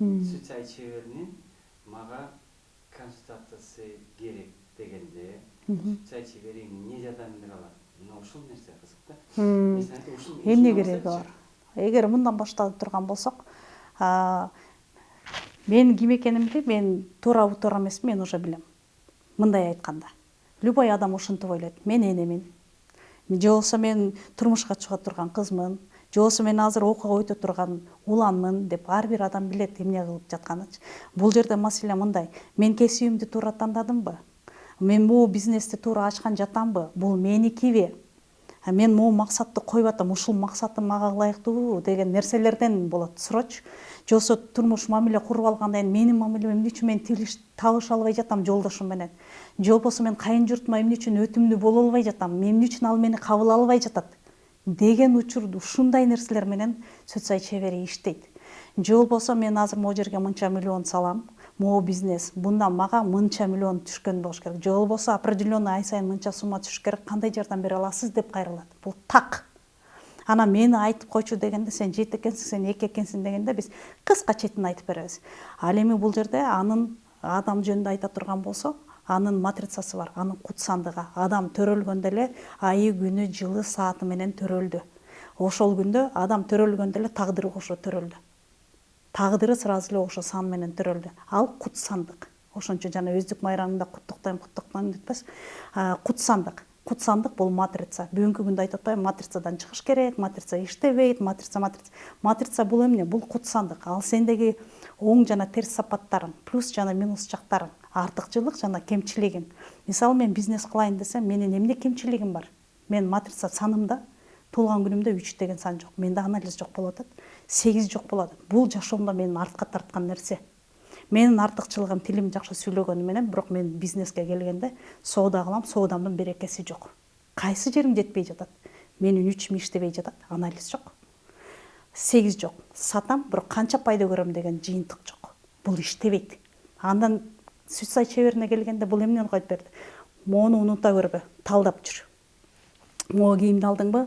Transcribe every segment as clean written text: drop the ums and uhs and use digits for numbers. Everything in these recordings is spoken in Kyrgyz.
Süt çay içeverinin mağa konsultациясы керек дегенде süt çay içeverин не жардамын алат. Мына ушул нерсе кызык да. Эмне кереги бар? Эгер мындан башталып турган болсок, мен ким экенимди мен туурабы туура эмесин мен уже билем. Мындай айтканда, любой адам ушинтип ойлойт. Мен энемин. Же болбосо мен турмушка чыга турган кызмын, же болбосо мен азыр окууга өтө турган уланмын деп ар бир адам билет эмне кылып жатканычы. Бул жерде маселе мындай. Мен кесибимди туура тандадымбы? Мен бул бизнести туура ачкан жатамбы? Бул меникиби? Мен могу максатты коюп атам, ушул максатым мага ылайыктуубу деген нерселерден болот сурооч. Же болбосо турмуш мамиле куруп алгандан кийин менин мамилем эмне үчүн мен табыша албай жатам жолдошум менен? Же болбосо мен кайын журтума эмне үчүн өтүмдүү боло албай жатам? Эмне үчүн ал мени кабыл албай жатат? Деген учурда ушундай нерселер менен сөт чай чебери иштейт. Же болбосо мен азыр могу жерге мынча миллион салам, могу бизнес, бундан мага мынча миллион түшкөн болуш керек. Же болбосо определенный ай сайын мынча сумма түшүш керек, кандай жардам бере аласыз деп кайрылат. Бул так. Ана мени айтып койчу дегенде сен жети экенсиң, сен эки экенсиң дегенде биз кыска четин айтып беребиз. Ал эми бул жерде анын адам жөнүндө айта турган болсок, анын матрицасы бар, анын кут сандыгы. Адам төрөлгөндө эле айы, күнү, жылы, сааты менен төрөлдү. Ошол күндө адам төрөлгөндө эле тагдыры кошо төрөлдү. Тагдыры сразу эле ошо сан менен төрөлдү. Ал кут сандык. Ошончо жана өздүк майрамында куттуктайм деппес. Кут сандык. Кут сандык бул матрица. Бүгүнкү күндө айтып атпайбы, матрицадан чыгыш керек, матрица иштебейт, матрица бул эмне? Бул кут сандык. Ал сендеги оң жана терс сапаттарың, плюс жана минус жактарың, артыкчылык жана кемчилигиң. Мисалы мен бизнес кылайын десем, менин эмне кемчилигим бар? Мен матрица санымда туулган күнүмдө 3 деген сан жок. Менде анализ жок болот, 8 жок болот. Бул жашоомдо менин артка тарткан нерсе. Менин артыкчылыгым тилим жакшы сүйлөгөнү менен, бирок мен бизнеске келгенде соода кылам, соодамдын берекеси жок. Кайсы жерим жетпей жатат? Менин 3 иштебей жатат, анализ жок. 8 жок. Сатам, бирок канча пайда көрөм деген жыйынтык жок. Бул иштебейт. Андан сүт чай чеберине келгенде бул эмнени койуп берди? Мону унута көрбө, талдап жүр. Могу кийимди алдыңбы?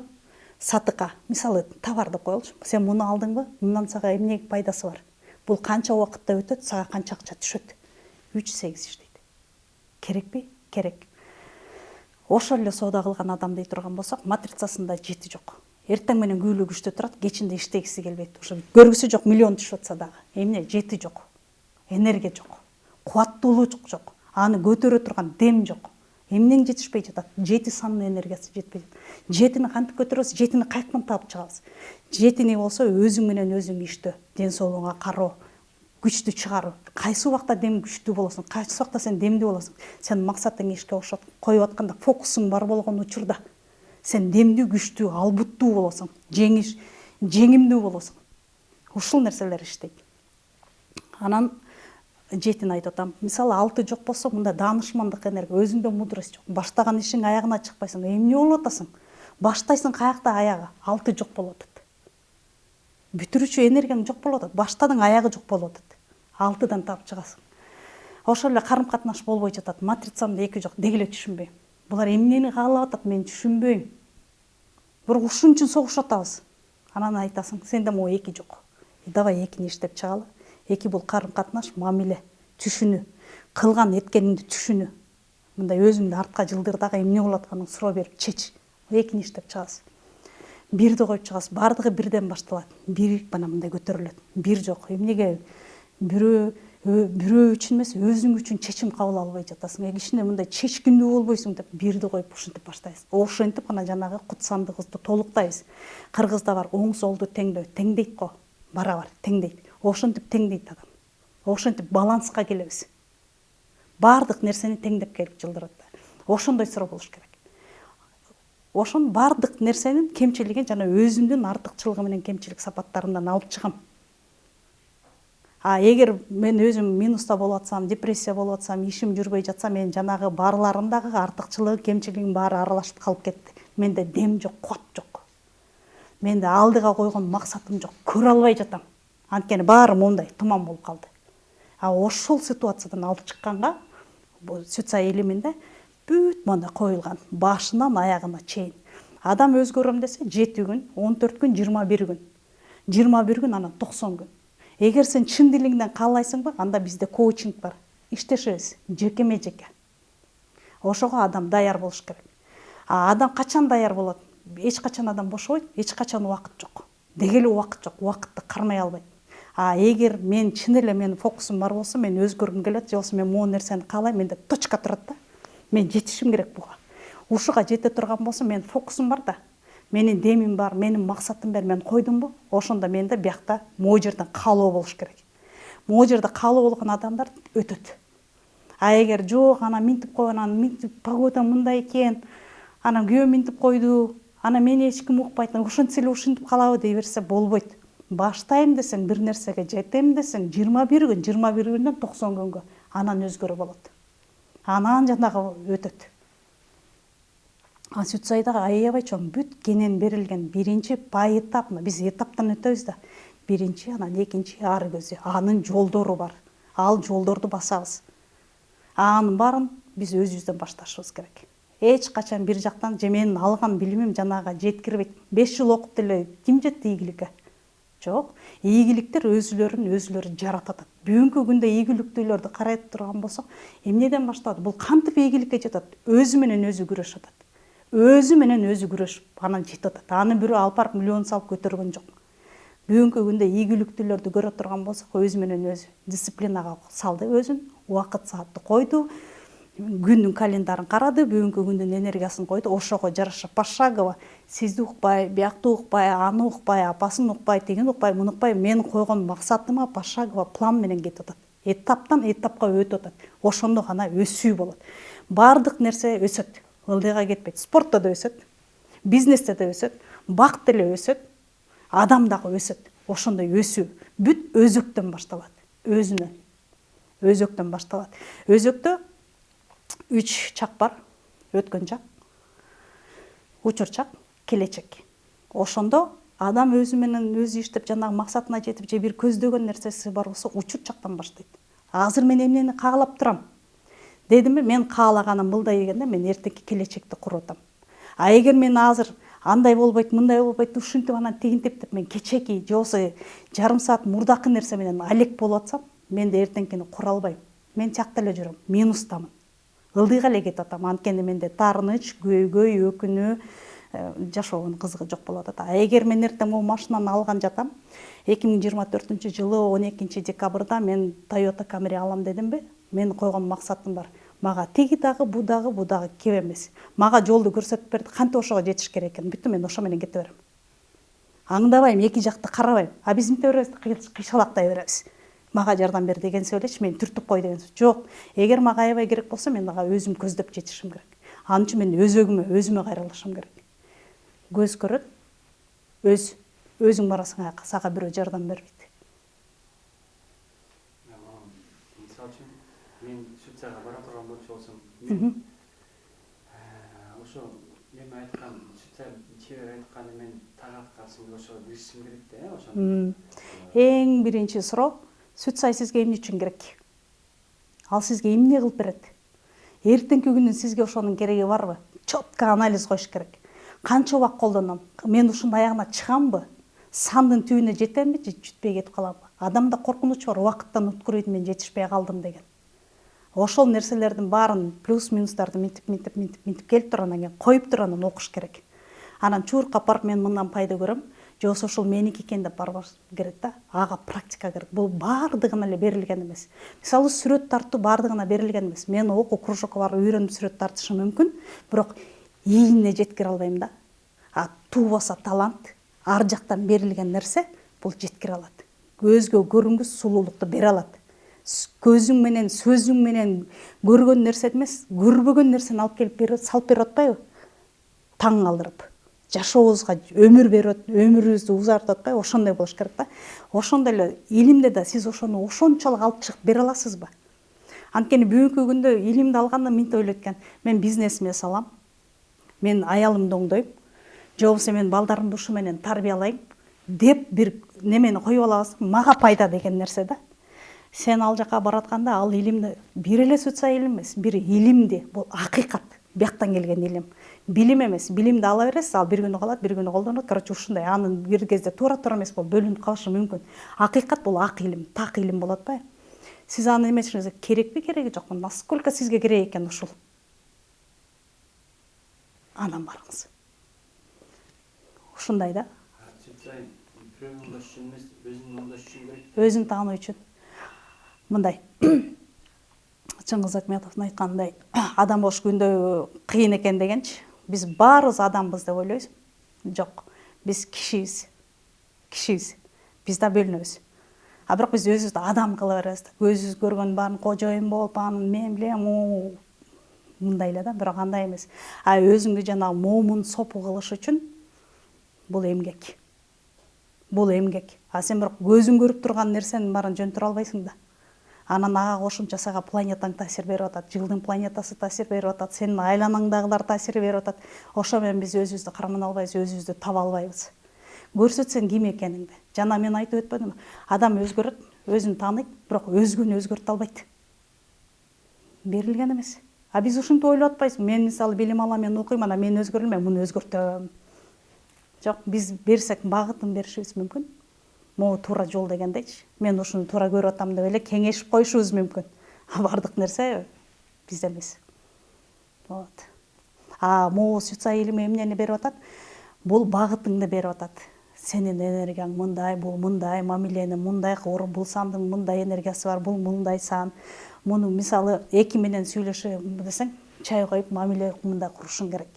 Сатыкка. Мисалы, товарды коелучу. Сен муну алдыңбы? Мындан сага эмне пайдасы бар? Бул канча убакытта өтөт, сага канча акча түшөт? 3-8 иштейт. Керекпи? Керек. Ошол эле соода кылган адам дей турган болсок, матрицасында 7 жок. Эртең менен күйлү күчтө турат, кечинде иштегиси келбейт. Ошо көргүсү жок, миллион түшүп атса дагы. Эмне? 7 жок. Энергия жок. Кубаттуулук жок. Аны көтөрө турган дем жок. Эмнең жетишпей жатат? 7 санын энергиясы жетпей жатат. 7-ни кантип көтөрөбүз? 7-ни каяктан таап чыгабыз? 7-ни болсо өзүң менен өзүң иштөө, ден соолугуңа кароо, күчтү чыгаруу. Кайсы убакта дем күчтүү болосуң, кайсы убакта сен демдүү болосуң. Сен максатың ишке коюп атканда, фокусуң бар болгон учурда сен демдүү, күчтүү, албуттуу болосуң, жеңимдүү болосуң. Ушул нерселер иштейт. Анан 7-ни айтып атам. Мисалы 6 жок болсо, мында даанышмандык энергия, өзүңдө мудрость жок. Баштаган ишиң аягына чыкпайсың. Эмне болуп атасың? Баштайсың каякта аягы, 6 жок болуп атат. Бүтүрүүчү энергияң жок болуп атат. Баштадың, аягы жок болуп атат. 6-дан таап чыгасың. Ошол эле карым катнаш болбой жатат. Матрицамда 2 жок, деги эле түшүнбөйм. Булар эмнени каалап атат, мен түшүнбөйм. Бирок ушун үчүн согушуп атабыз. Анан айтасың, сенде могу 2 жок. Давай 2-ни иштеп чыгалы. 2 бул карым катнаш, мамиле, түшүнүү, кылган эткениңди түшүнүү. Мындай өзүңдү артка жылдырдагы эмне болуп атканын суроо берип чеч. 2-ни иштеп чыгасыз. 1-ди коюп чыгасыз. Бардыгы 1-ден башталат. 1 мына мындай көтөрүлөт. 1 жок. Эмнеге бирөө үчүн эмес, өзүң үчүн чечим кабыл албай жатасың. Кичине мындай чечкиндүү болбойсуң деп 1-ди коюп ушинтип баштайсың. Ошентип гана жанагы кут сандыгыбызды толуктайбыз. Кыргызда бар оң солду теңдөө, теңдейт го. Барабар теңдейт. Ошентип теңдейт адам. Ошентип баланска келебиз. Бардык нерсени теңдеп келип жылдырат. Ошондой суроо болуш керек. Ошон бардык нерсенин кемчилигин жана өзүмдүн артыкчылыгы менен кемчилик сапаттарымдан алып чыгам. Эгер мен өзүм минуста болуп атсам, депрессия болуп атсам, ишим жүрбөй жатса, мен жанагы барларындагы артыкчылыгы, кемчилигим баары аралашып калып кетти. Менде дем жок, кубат жок. Менде алдыга койгон максатым жок, көрө албай жатам. Анткени баары мондай туман болуп калды. Ошол ситуациядан алып чыкканга, бул сүт чай илиминде бүт мында коюлган, башынан аягына чейин. Адам өзгөрөм десе 7 күн, 14 күн, 21 күн. 21 күн, анан 90 күн. Эгер сен чын дилиңден каалайсыңбы, анда бизде коучинг бар. Иштешебиз жекеме жеке. Ошого адам даяр болуш керек. Адам качан даяр болот? Эч качан адам бошобойт, эч качан убакыт жок. Деги эле убакыт жок, убакытты кармай албайт. Эгер мен чын эле менин фокусум бар болсо, мен өзгөргүм келет, же болбосо мен могу нерсени каалайм, менде точка турат да. Мен жетишим керек буга. Ушуга жете турган болсо, менин фокусум бар да. Менин демим бар, менин максатым бар, мен койдумбу? Ошондо менде биякта могу жерден каалоо болуш керек. Могу жерде каалоо болгон адамдар өтөт. Эгер жок, анан минтип койгон, анан минтип погода мындай экен, анан күйөөм минтип койду, анан мени эч ким укпайт, ошентсе эле ушинтип калабы дей берсе болбойт. Баштайм десең, бир нерсеге жетем десең, 21 күн, 21 күндөн 90 күнгө анан өзгөрө болот. Анан жанагы өтөт. Сүт сайдагы аябай чоң бүт кенен берилген биринчи бай этап, биз этаптан өтөбүз да. Биринчи, анан экинчи ар көзү, анын жолдору бар. Ал жолдорду басабыз. Анын баарын биз өзүбүздөн башташыбыз керек. Эч качан бир жактан же менин алган билимим жанага жеткирбейт. 5 жыл окуп деле ким жетти ийгиликке? Жок. Ийгиликтер өзүлөрүн жаратат. Бүгүнкү күндө ийгиликтүүлөрдү карап турган болсок, эмнеден башталат? Бул кантип ийгиликке жетет? Өзү менен өзү күрөшүп атат. Өзү менен өзү күрөшүп анан жетип атат. Аны бирөө алып барып миллион салып көтөргөн жок. Бүгүнкү күндө ийгиликтүүлөрдү көрө турган болсок, өзү менен өзү дисциплинага салды өзүн, убакыт саатты койду, күндүн календарын карады, бүгүнкү күндүн энергиясын койду, ошого жараша пошагово сизди укпай, биякты укпай, аны укпай, апасын укпай, тигин укпай, муну укпай, мен койгон максатыма пошагово план менен кетип атат. Этаптан этапка өтүп атат. Ошондо гана өсүү болот. Бардык нерсе өсөт. Ылдыйга кетпейт. Спортто да өсөт, бизнесте да өсөт, бак деле өсөт, адам дагы өсөт. Ошондой өсүү бүт өзөктөн башталат. Өзүнөн. Өзөктөн башталат. Өзөктө 3 чак бар. Өткөн чак, учур чак, келечек. Ошондо адам өзү менен өзү иштеп жанагы максатына жетип, же бир көздөгөн нерсеси бар болсо, учур чактан баштайт. Азыр мен эмнени каалап турам? Дедимби, мен каалаганым мындай дегенде, мен эртеңки келечекти куруп атам. Эгер мен азыр андай болбойт, мындай болбойт, ушинтип анан тигинтип деп мен кечеки же болбосо жарым саат мурдакы нерсе менен алек болуп атсам, мен да эртеңкини кура албайм. Мен тиякта эле жүрөм, минустамын. Ылдыйга эле кетип атам. Анткени менде таарыныч, көйгөй, өкүнүү, жашоонун кызыгы жок болуп атат. Эгер мен эртең могу машинаны алган жатам, 2024-жылы 12-декабрда мен Toyota Camry алам дедимби? Мен койгон максатым бар. Мага тиги дагы, бу дагы кеп эмес. Мага жолду көрсөтүп берди, кантип ошого жетиш керек экен. Бүттү, мен ошо менен кете берем. Аңдабайм, эки жакты карабайм. Биз мынтип беребиз, кыйшалактай беребиз. Мага жардам бер деген сөйлөч, мен түртүп кой деген сөз. Жок. Эгер мага аябай керек болсо, мен ага өзүм көздөп жетишим керек. Анын үчүн мен өзүмө кайрылышым керек. Көз көрөт, өзүң барасың, сага бирөө жардам бербейт. Мисалы үчүн мен Швейцарияга бара турган болчу болсом, ошо эми айткан чебер айтканы мен таң аткансың, ошого киришим керек да, ошону. Эң биринчи суроо, сүт сай сизге эмне үчүн керек? Ал сизге эмне кылып берет? Эртеңки күнүн сизге ошонун кереги барбы? Четко анализ коюш керек. Канча убак колдоном? Мен ушунун аягына чыгамбы? Сандын түбүнө жетемби же жетпей кетип каламбы? Адамда коркунуч бар, убакыттан уткуруйт, мен жетишпей калдым деген. Ошол нерселердин баарын плюс минустарды минтип келип туруп, анан кийин коюп туруп анан окуш керек. Анан чуркап барып мен мындан пайда көрөм, же болбосо ушул меники экен деп барбаш керек да. Ага практика керек. Бул баардыгына эле берилген эмес. Мисалы сүрөт тартуу баардыгына берилген эмес. Мен окуу кружокко барып үйрөнүп сүрөт тартышым мүмкүн, бирок ийине жеткире албайм да. Туубаса талант, ар жактан берилген нерсе бул жеткире алат. Көзгө көрүнгүс сулуулукту бере алат. Көзүң менен, сөзүң менен көргөн нерсе эмес, көрбөгөн нерсени алып келип салып берип атпайбы? Таң калтырып, жашообузга өмүр берип, өмүрүбүздү узартып атпайбы? Ошондой болуш керек да. Ошондой эле илимде да сиз ошону ошончолук алып чыгып бере аласызбы? Анткени бүгүнкү күндө илимди алганда мынтип ойлойт экен, мен бизнесиме салам, мен аялымды оңдойм, же болбосо мен балдарымды ушу менен тарбиялайм деп бир немени коюп алабыз, мага пайда деген нерсе да. Сен ал жака баратканда ал илимди бир эле сүт сай илим эмес, бир илимди, бул акыйкат, бияктан келген илим. Билим эмес, билимди ала бересиз, ал бир күнү калат, бир күнү колдонот. Короче, ушундай. Анын бир кезде туура эмес болуп бөлүнүп калышы мүмкүн. Акыйкат бул ак илим, так илим болот атпайбы? Сиз аны эмесиңиз керекпи, кереги жокпу? Насколько сизге керек экен ушул? Анан барыңыз. Ушундай да. Чыцай бирөөнүн оңдош үчүн эмес, өзүнүн оңдош үчүн керек. Өзүн таануу үчүн. Мындай. Чыңгыз Айтматовдун айткандай, адам болуш күндө кыйын экен дегенчи. Биз баарыбыз адамбыз деп ойлойбуз. Жок. Биз кишибиз. Кишибиз. Биз да бөлүнөбүз. А бирок биз өзүбүздү адам кыла беребиз. Көзүбүз көргөн баарын кожоюн болуп, анын мен билем, мындай эле да, бирок андай эмес. А өзүңдү жанагы момун сопу кылыш үчүн бул эмгек. Бул эмгек. А сен бирок көзүң көрүп турган нерсенин баарын жөнтүрө албайсың да. Анан ага кошумча сага планетаң таасир берип атат, жылдын планетасы таасир берип атат, сенин айланаңдагылар таасир берип атат. Ошо менен биз өзүбүздү кармана албайбыз, өзүбүздү таба албайбыз. Көрсөтсөң ким экениңди. Жана мен айтып өтпөдүмбү? Адам өзгөрөт, өзүн тааныйт, бирок өзгөнү өзгөртө албайт. Берилген эмес. А биз ушинтип ойлоп атпайбызбы? Мен мисалы билим алам, мен окуйм, анан мен өзгөрөлөм, мен муну өзгөртөм. Жок, биз берсек багытын беришибиз мүмкүн. Могу туура жол дегендейчи. Мен ушуну туура көрүп атам деп эле кеңешип коюшубуз мүмкүн. А бардык нерсе бизде эмес. Вот. А могу Сюцай илими эмнени берип атат? Бул багытыңды берип атат. Сенин энергияң мындай, бул мындай, мамилени мындай кур, бул сандын мындай энергиясы бар, бул мындай сан. Муну мисалы эки менен сүйлөшөм десең, чай коюп мамиле мындай курушуң керек.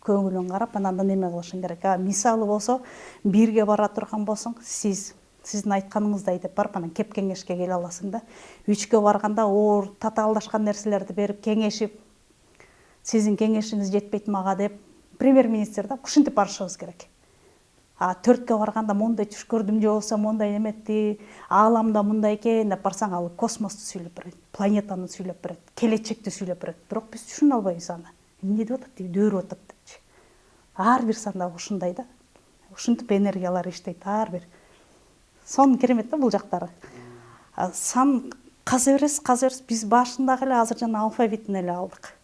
Көңүлүң карап, анан неме кылышың керек. А мисалы болсо, бирге бара турган болсоң, сиздин айтканыңыздай деп барып анан кеп кеңешке келе аласың да. Үчкө барганда оор татаалдашкан нерселерди берип кеңешип, сиздин кеңешиңиз жетпейт мага деп, премьер-министр да ушинтип барышыбыз керек. А 4кө барганда мондай түш көрдүм же болсо мондай эметти, ааламда мындай экен деп барсаң, ал космосту сүйлөп берет, планетаны сүйлөп берет, келечекти сүйлөп берет. Бирок биз түшүнө албайбыз аны. Эмне деп атат, дөөрүп атат депчи. Ар бир санда ушундай да. Ушинтип энергиялар иштейт ар бир. Сон керемет да бул жактары. Сан каза бересиз. Биз башындагы эле азыр жана алфавитин эле алдык.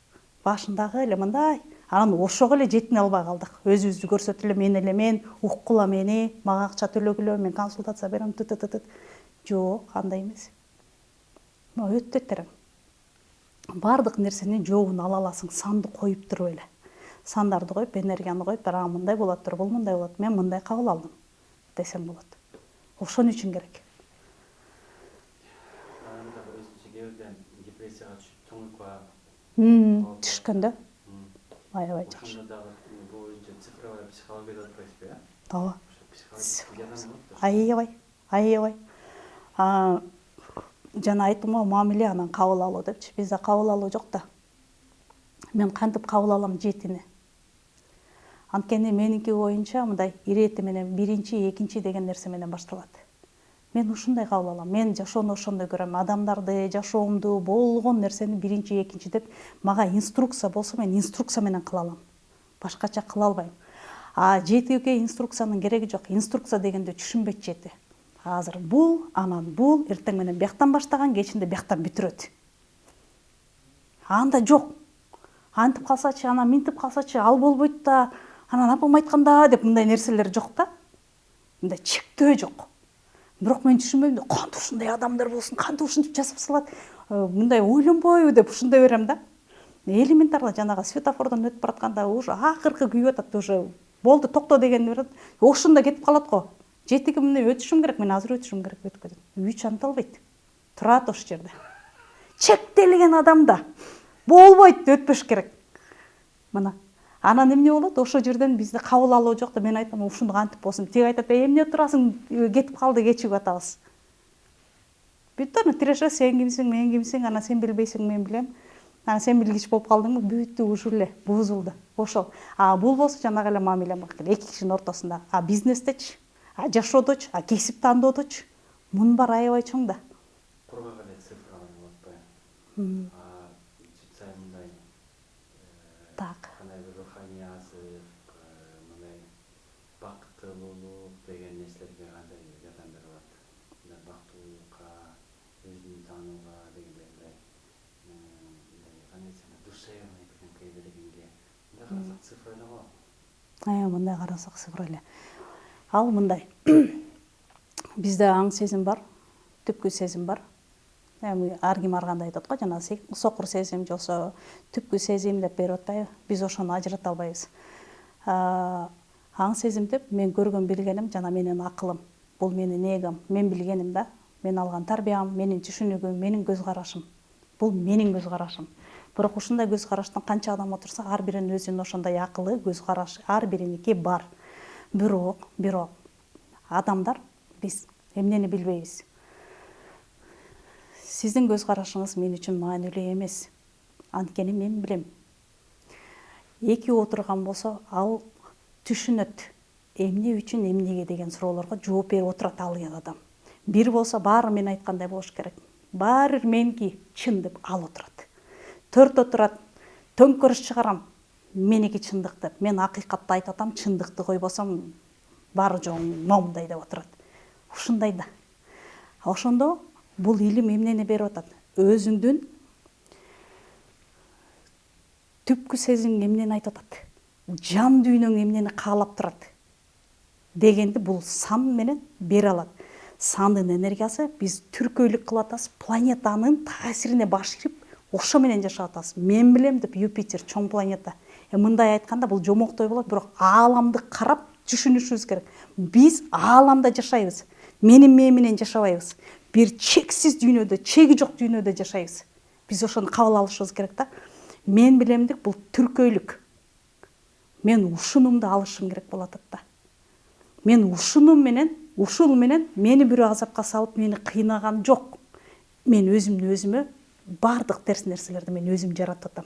Башындагы эле мындай. Анан ошого эле жетине албай калдык. Өзүбүздү көрсөтүлө мен, уккула мени, мага акча төлөгүлө, мен консультация берем, Жок, андай эмес. Өтө терең. Бардык нерсенин жообун ала аласың, санды коюп туруп эле. Сандарды коюп, энергияны коюп, бара мындай болот, бул мындай болот. Мен мындай кабыл алдым десең болот. Ошон үчүн керек. Анда өзүнчө кээ депрессияга түшүп, тоңукка түшкөндө аябай жакшы. Ошондо дагы бул өзүнчө цифровая психология деп атпайсызбы, э? Ооба. Психология Аябай. Жана айттым го, мамиле анан кабыл алуу депчи. Бизде кабыл алуу жок да. Мен кантип кабыл алам жетини? Анткени меники боюнча мындай ирети менен биринчи, экинчи деген нерсе менен башталат. Мен ушундай кабыл алам. Мен жашоону ошондой көрөм. Адамдарды, жашоомду, болгон нерсени биринчи, экинчи деп мага инструкция болсо, мен инструкция менен кыла алам. Башкача кыла албайм. А жетиге инструкциянын кереги жок. Инструкция дегенди түшүнбөйт жети. Азыр бул, анан бул, эртең менен бияктан баштаган, кечинде бияктан бүтүрөт. Анда жок. Антип калсачы, анан минтип калсачы, ал болбойт да, анан апам айтканда деп мындай нерселер жок да. Мындай чектөө жок. Бирок мен түшүнбөйм да, кантип ушундай адамдар болсун, кантип ушинтип жасап салат, мындай ойлонбойбу деп ушундай берем да. Элементарно жанагы светофордон өтүп баратканда уже акыркы күйүп атат, уже болду токто дегенди берет. Ошондо кетип калат го. Жетиге мына өтүшүм керек, мен азыр өтүшүм керек өтүп кетет. Үч анта албайт. Турат ошол жерде. Чектелген адамда болбойт, өтпөш керек. Мына. Анан эмне болот? Ошол жерден бизде кабыл алуу жок да, мен айтам, ушуну кантип болсун? Тиги айтат, эмне турасың, кетип калды, кечигип атабыз. Бүттү, аны тирешет, сен кимсиң, мен кимсиң, анан сен билбейсиң, мен билем. Анан сен билгич болуп калдыңбы? Бүттү, ушул эле, бузулду. Ошол. А бул болсо жанагы эле мамиле болот. Эки кишинин ортосунда. А бизнестечи, а жашоодочу, а кесип тандоодочу мунун баары аябай чоң да. Кургак эле цифралар болуп атпайбы? Чыцай мындай Так. кандай бир руханий азык, мындай бактылуулук деген нерселерге кандай жардам берип атат? Мындай бактылуулукка, өзүн таанууга дегендей мындай кандай душевный деген дегенге. Мындай карасак цифра Мындай карасак сыгыр эле. Ал мындай. Бизде аң сезим бар, түпкү сезим бар. Эми ар ким ар кандай айтат го, жана сокур сезим же болсо түпкү сезим деп берип атпайбы? Биз ошону ажырата албайбыз. Аң сезим деп мен көргөн билгеним жана менин акылым. Бул менин эгом, мен билгеним да. Мен алган тарбиям, менин түшүнүгүм, менин көз карашым. Бул менин көз карашым. Бирок ушундай көз караштан канча адам отурса, ар биринин өзүнүн ошондой акылы, көз карашы ар бириники бар. Бирок адамдар биз эмнени билбейбиз. Сиздин көз карашыңыз мен үчүн маанилүү эмес. Анткени мен билем. Экөө отурган болсо, ал түшүнөт. Эмне үчүн, эмнеге деген суроолорго жооп берип отурат ал адам. Бир болсо баары мен айткандай болуш керек. Баары меники чын деп ал отурат. Төрт отурат, төңкөрүш чыгарам. Меники чындык деп. Мен акыйкатты айтып атам, чындыкты койбосом баары жоң момундай деп отурат. Ушундай да. Ошондо бул илим эмнени берип атат? Өзүңдүн түпкү сезимиң эмнени айтып атат? Жан дүйнөң эмнени каалап турат дегенди бул сан менен бере алат. Сандын энергиясы биз түркөйлүк кылып атабыз, планетанын таасирине баш ийип, ошо менен жашап атабыз. Мен билем деп Юпитер чоң планета. Мындай айтканда бул жомоктой болот, бирок ааламды карап түшүнүшүбүз керек. Биз ааламда жашайбыз. Мен менен жашабайбыз. Бир чексиз дүйнөдө, чеги жок дүйнөдө жашайбыз. Биз ошону кабыл алышыбыз керек да. Мен билемдик бул түркөйлүк. Мен ушунумду алышым керек болот да. Мен ушунум менен, ушул менен мени бирөө азапка салып, мени кыйнаган жок. Мен өзүмө бардык терс нерселерди мен өзүм жаратып атам.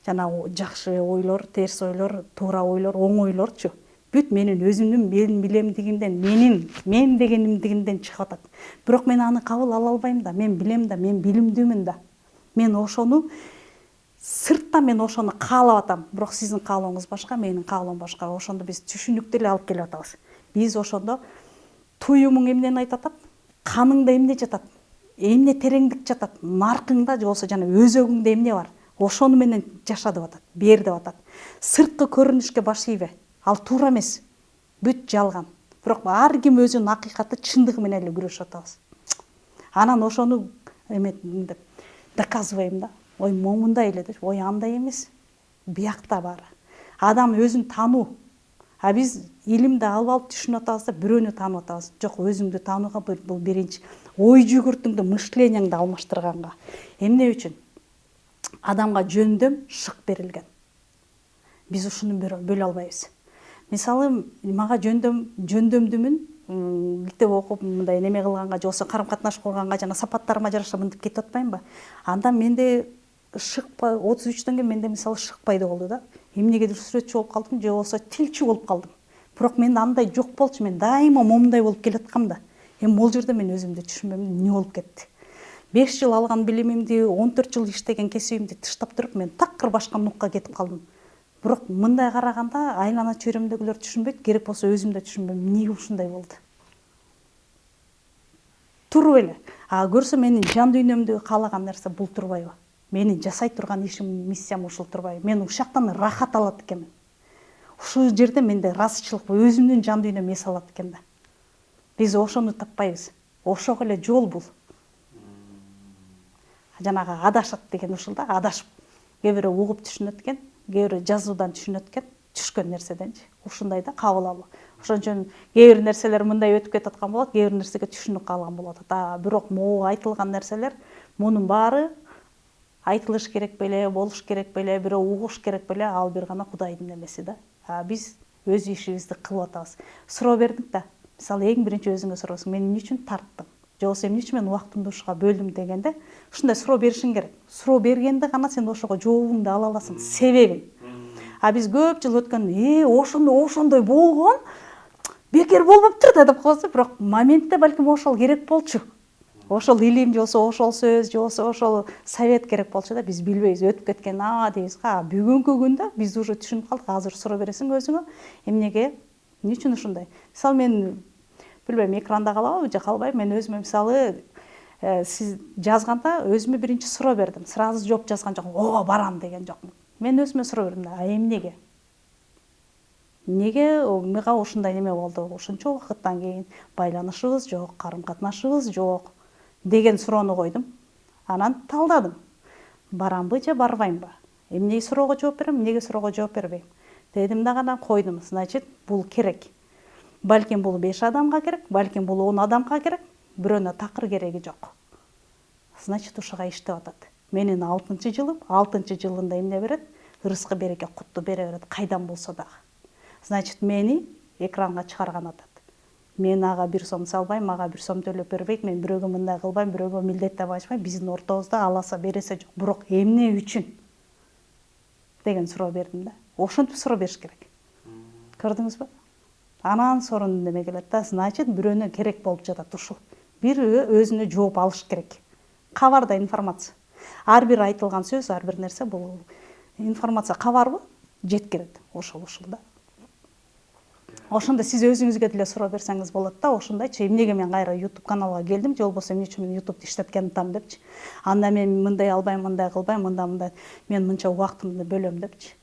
Жана жакшы ойлор, терс ойлор, туура ойлор, оң ойлорчу. Бүт менин өзүмдүн мен билемдигимден, мен дегенимдигинден чыгып атат. Бирок мен аны кабыл ала албайм да, мен билем да, мен билимдүүмүн да. Мен ошону сырттан мен ошону каалап атам. Бирок сиздин каалооңуз башка, менин каалоом башка. Ошондо биз түшүнүктүү эле алып келип атабыз. Биз ошондо туюмуң эмнени айтып атат? Каныңда эмне жатат? Эмне тереңдик жатат? Наркыңда же болсо жана өзөгүңдө эмне бар? Ошону менен жаша деп атат, бер деп атат. Сырткы көрүнүшкө баш ийбе. Ал туура эмес. Бүт жалган. Бирок ар ким өзүнүн акыйкаты, чындыгы менен эле күрөшүп атабыз. Анан ошону деп доказывайм да. Ой, момундай эле деп. Ой, андай эмес. Биякта баары. Адам өзүн таануу. А биз илимди алып түшүнүп атабыз да, бирөөнү таанып атабыз. Жок, өзүңдү таанууга бул биринчи. Ой жүгүртүңдү, мышлениеңди алмаштырганга. Эмне үчүн? Адамга жөндөм, шык берилген. Биз ушуну бөлө албайбыз. Мисалы, мага жөндөмдүмүн китеп окуп, мындай неме кылганга, же болсо карым-катнаш курганга жана сапаттарыма жараша мынтип кетип атпаймынбы? Анда менде шыкпай, 33төн кийин менде мисалы шык пайда болду да. Эмнегедир сүрөтчү болуп калдым, же болсо тилчи болуп калдым. Бирок менде андай жок болчу, мен дайыма момундай болуп келаткам да. Эми бул жерде мен өзүмдү түшүнбөйм, эмне болуп кетти. 5 жыл алган билимимди, 14 жыл иштеген кесибимди таштап туруп, мен такыр башка нукка кетип калдым. Бирок мындай караганда айлана чөйрөмдөгүлөр түшүнбөйт, керек болсо өзүм да түшүнбөйм, эмнеге ушундай болду. Туруп эле. Көрсө менин жан дүйнөмдөгү каалаган нерсе бул турбайбы? Менин жасай турган ишим, миссиям ушул турбайбы? Мен ушактан рахат алат экенмин. Ушул жерде менде ыраазычылык, өзүмдүн жан дүйнөм эс алат экен да. Биз ошону таппайбыз. Ошого эле жол бул. Жанагы адашат деген ушул да, адашып. Кээ бирөө угуп түшүнөт экен, кээ бирөө жазуудан түшүнөт экен, түшкөн нерседенчи. Ушундай да, кабыл алуу. Ошон үчүн кээ бир нерселер мындай өтүп кетип аткан болот, кээ бир нерсеге түшүнүк калган болот. Бирок могу айтылган нерселер, мунун баары айтылыш керек беле, болуш керек беле, бирөө угуш керек беле, ал бир гана Кудайдын немеси да. Биз өз ишибизди кылып атабыз. Суроо бердик да. Мисалы, эң биринчи өзүңө суросуң, мен эмне үчүн тарттым? Же болсо эмне үчүн мен убактымды ушуга бөлдүм дегенде, ушундай суроо беришиң керек. Суроо бергенде гана сен ошого жообуңду ала аласың, себебин. Биз көп жыл өткөн, ошондой болгон, бекер болбоптур да деп коебуз, бирок моментте балким ошол керек болчу. Ошол илим же болсо ошол сөз, же болсо ошол совет керек болчу да, биз билбейбиз, өтүп кеткен дейбиз. Бүгүнкү күндө биз уже түшүнүп калдык. Азыр суроо бересиң өзүңө, эмнеге, эмне үчүн ушундай? Мисалы, мен билбейм, экранда калабы же калбайбы, мен өзүмө мисалы сиз жазганда өзүмө биринчи суроо бердим. Сразу жооп жазган жокмун. Ооба барам деген жокмун. Мен өзүмө суроо бердим да, эмнеге? Эмнеге мага ушундай неме болду? Ушунча убакыттан кийин байланышыбыз жок, карым катнашыбыз жок деген суроону койдум. Анан талдадым. Барамбы же барбаймбы? Эмне суроого жооп берем, эмнеге суроого жооп бербейм? Дедим дагы анан койдум. Значит, бул керек. Балким бул 5 адамга керек, балким бул 10 адамга керек, бирөөнө такыр кереги жок. Значит, ушуга иштеп атат. Менин 6-жылым, 6-жылында эмне берет? Ырыскы береке, кутту бере берет, кайдан болсо дагы. Значит, мени экранга чыгарган атат. Мен ага 1 сом салбайм, ага 1 сом төлөп бербейт, мен бирөөгө мындай кылбайм, бирөөгө милдеттеп ачпайм, биздин ортобузда аласа бересе жок. Бирок эмне үчүн деген суроо бердим да. Ошентип суроо бериш керек. Көрдүңүзбү? Анан сонун неме келет да. Значит, бирөөнө керек болуп жатат ушул. Бирөө өзүнө жооп алыш керек. Кабарда информация. Ар бир айтылган сөз, ар бир нерсе бул информация кабарбы? Жеткирет. Ошол да. Ошондо сиз өзүңүзгө деле суроо берсеңиз болот да. Ошондойчу эмнеге мен кайра YouTube каналга келдим, же болбосо эмне үчүн мен YouTube'ду иштеткени атам депчи. Анда мен мындай албайм, мындай кылбайм, мындай мен мынча убактымды бөлөм депчи.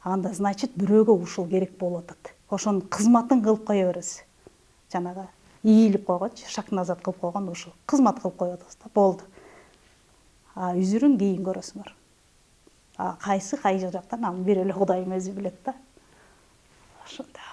Анда значит бирөөгө ушул керек болуп атат. Ошонун кызматын кылып кое бересиз. Жанагы ийилип койгончу, шак назат кылып койгон ушул. Кызмат кылып коет да. Болду. Үзүрүн кийин көрөсүңөр. Кайсы кай жактан аны бир эле Кудайым өзү билет да. Ошондой.